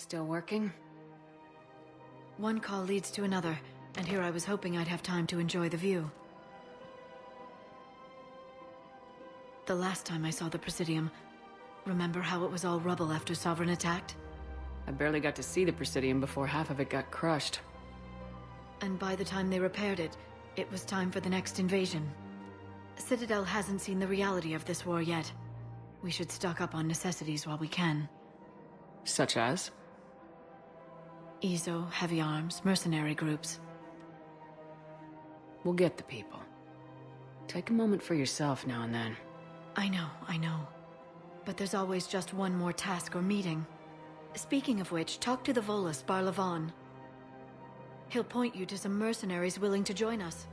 Still working? One call leads to another, and here I was hoping I'd have time to enjoy the view. The last time I saw the Presidium, remember how it was all rubble after Sovereign attacked? I barely got to see the Presidium before half of it got crushed. And by the time they repaired it, it was time for the next invasion. Citadel hasn't seen the reality of this war yet. We should stock up on necessities while we can. Such as? Ezo, heavy arms, mercenary groups. We'll get the people. Take a moment for yourself now and then. I know. But there's always just one more task or meeting. Speaking of which, talk to the Volus, Barlavan. He'll point you to some mercenaries willing to join us.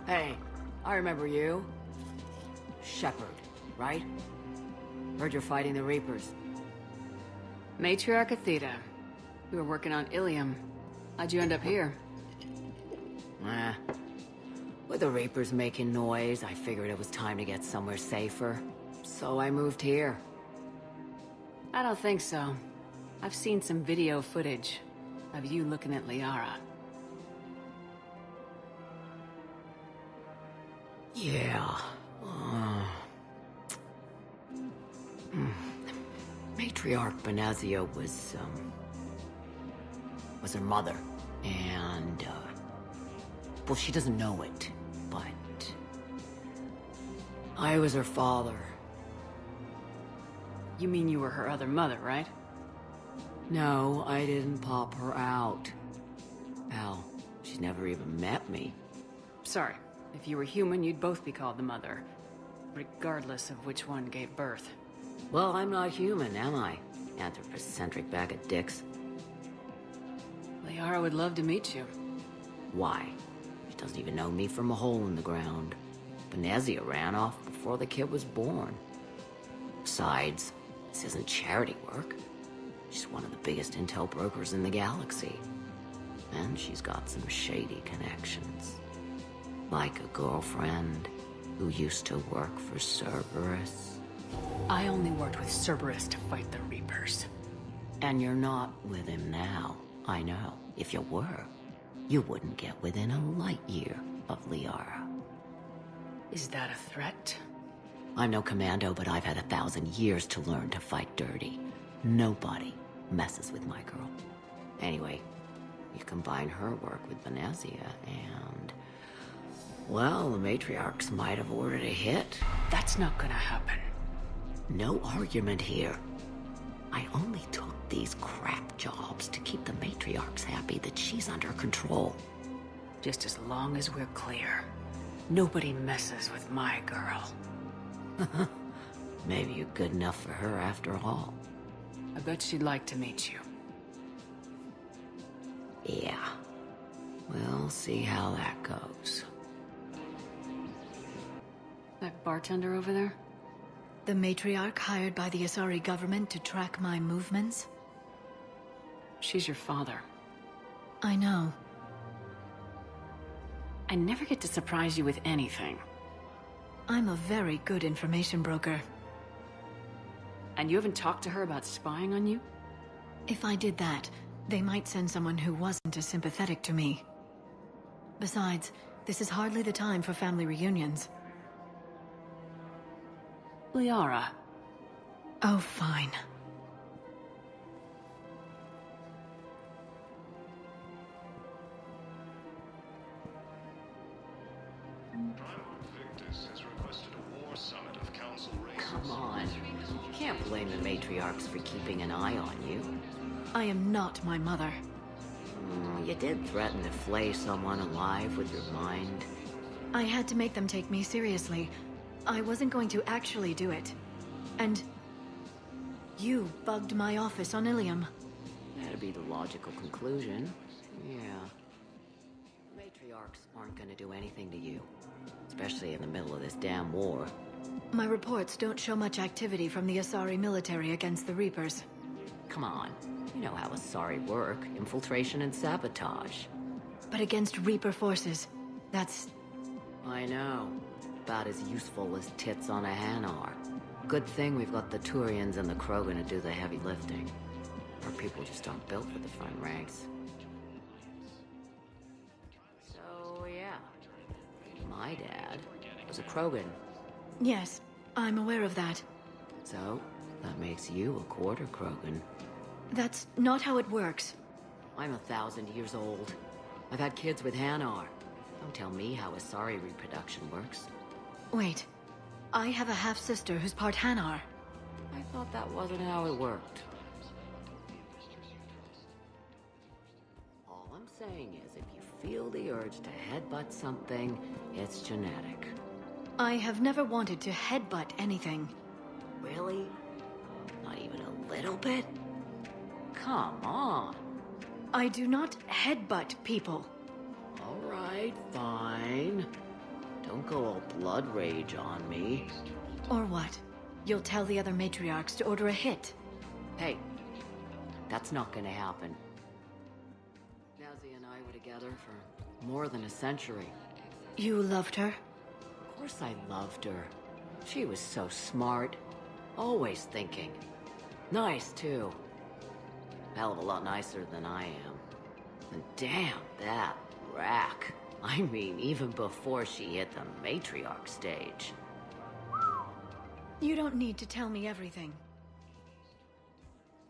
Hey, I remember you. Shepard, right? Heard you're fighting the Reapers. Matriarch Aethyta. We were working on Illium. How'd you end up here? With the Reapers making noise, I figured it was time to get somewhere safer. So I moved here. I don't think so. I've seen some video footage of you looking at Liara. Yeah. Matriarch Benazia was her mother. And, well, she doesn't know it, but I was her father. You mean you were her other mother, right? No, I didn't pop her out. Hell, she's never even met me. Sorry. If you were human, you'd both be called the mother, regardless of which one gave birth. Well, I'm not human, am I? Anthropocentric bag of dicks. Liara would love to meet you. Why? She doesn't even know me from a hole in the ground. Benazia ran off before the kid was born. Besides, this isn't charity work. She's one of the biggest intel brokers in the galaxy. And she's got some shady connections. Like a girlfriend who used to work for Cerberus. I only worked with Cerberus to fight the Reapers. And you're not with him now, I know. If you were, you wouldn't get within a light year of Liara. Is that a threat? I'm no commando, but I've had 1,000 years to learn to fight dirty. Nobody messes with my girl. Anyway, you combine her work with Benazia and... well, the Matriarchs might have ordered a hit. That's not gonna happen. No argument here. I only took these crap jobs to keep the Matriarchs happy that she's under control. Just as long as we're clear. Nobody messes with my girl. Maybe you're good enough for her after all. I bet she'd like to meet you. Yeah. We'll see how that goes. That bartender over there? The Matriarch hired by the Asari government to track my movements? She's your father. I know. I never get to surprise you with anything. I'm a very good information broker. And you haven't talked to her about spying on you? If I did that, they might send someone who wasn't as sympathetic to me. Besides, this is hardly the time for family reunions. Liara. Oh, fine. Come on. You can't blame the Matriarchs for keeping an eye on you. I am not my mother. You did threaten to flay someone alive with your mind. I had to make them take me seriously. I wasn't going to actually do it. And... you bugged my office on Illium. That'd be the logical conclusion. Yeah. Matriarchs aren't gonna do anything to you. Especially in the middle of this damn war. My reports don't show much activity from the Asari military against the Reapers. Come on. You know how Asari work. Infiltration and sabotage. But against Reaper forces, that's... I know. About as useful as tits on a hen are. Good thing we've got the Turians and the Krogan to do the heavy lifting. Our people just aren't built for the front ranks. So, yeah. My dad was a Krogan. Yes, I'm aware of that. So, that makes you a quarter Krogan. That's not how it works. I'm 1,000 years old. I've had kids with Hanar. Don't tell me how Asari reproduction works. Wait, I have a half-sister who's part Hanar. I thought that wasn't how it worked. All I'm saying is, if you feel the urge to headbutt something, it's genetic. I have never wanted to headbutt anything. Really? Not even a little bit? Come on. I do not headbutt people. All right, fine. Don't go all blood rage on me. Or what? You'll tell the other matriarchs to order a hit. Hey, that's not gonna happen. Nazi and I were together for more than a century. You loved her? Of course I loved her. She was so smart. Always thinking. Nice, too. Hell of a lot nicer than I am. And damn, that rack. I mean, even before she hit the Matriarch stage. You don't need to tell me everything.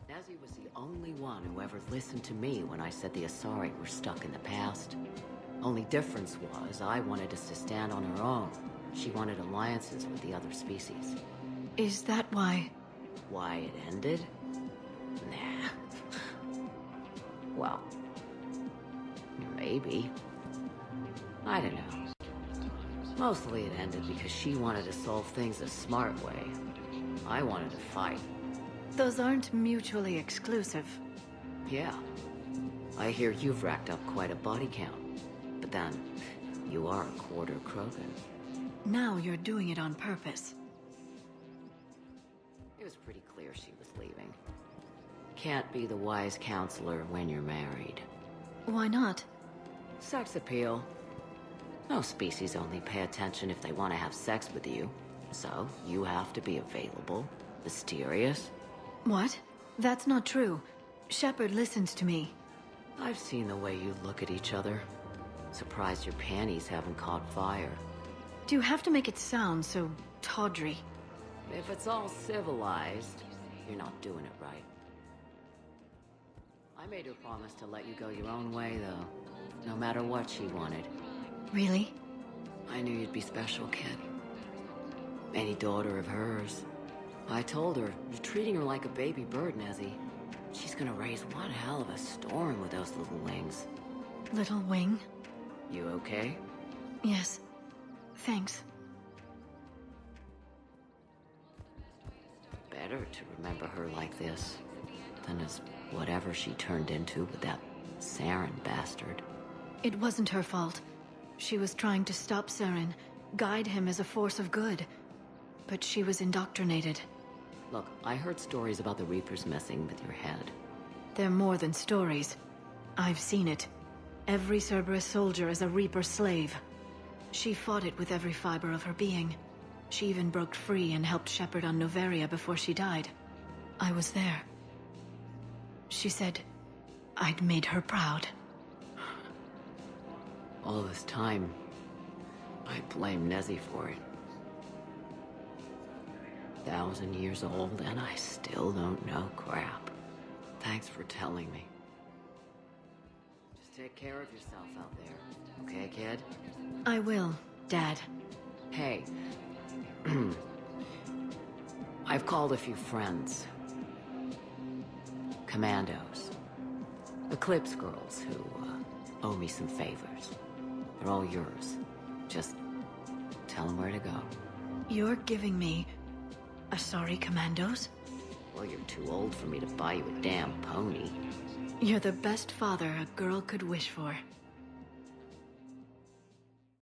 Nazi was the only one who ever listened to me when I said the Asari were stuck in the past. Only difference was, I wanted us to stand on our own. She wanted alliances with the other species. Is that why? Why it ended? Nah. Well, maybe. I don't know. Mostly it ended because she wanted to solve things the smart way. I wanted to fight. Those aren't mutually exclusive. Yeah. I hear you've racked up quite a body count. But then, you are a quarter Krogan. Now you're doing it on purpose. It was pretty clear she was leaving. Can't be the wise counselor when you're married. Why not? Sex appeal. Most species only pay attention if they want to have sex with you. So, you have to be available, mysterious. What? That's not true. Shepard listens to me. I've seen the way you look at each other. Surprised your panties haven't caught fire. Do you have to make it sound so tawdry? If it's all civilized, you're not doing it right. I made her promise to let you go your own way, though. No matter what she wanted. Really? I knew you'd be special, kid. Any daughter of hers. I told her, you're treating her like a baby bird, Nezzy. She's gonna raise one hell of a storm with those little wings. Little wing? You okay? Yes. Thanks. Better to remember her like this than as whatever she turned into with that Saren bastard. It wasn't her fault. She was trying to stop Saren, guide him as a force of good. But she was indoctrinated. Look, I heard stories about the Reapers messing with your head. They're more than stories. I've seen it. Every Cerberus soldier is a Reaper slave. She fought it with every fiber of her being. She even broke free and helped Shepard on Noveria before she died. I was there. She said I'd made her proud. All this time, I blame Nezzy for it. 1,000 years old and I still don't know crap. Thanks for telling me. Just take care of yourself out there, okay, kid? I will, Dad. Hey. I've called a few friends. Commandos. Eclipse girls who owe me some favors. They're all yours. Just tell them where to go. You're giving me Asari commandos? Well, you're too old for me to buy you a damn pony. You're the best father a girl could wish for.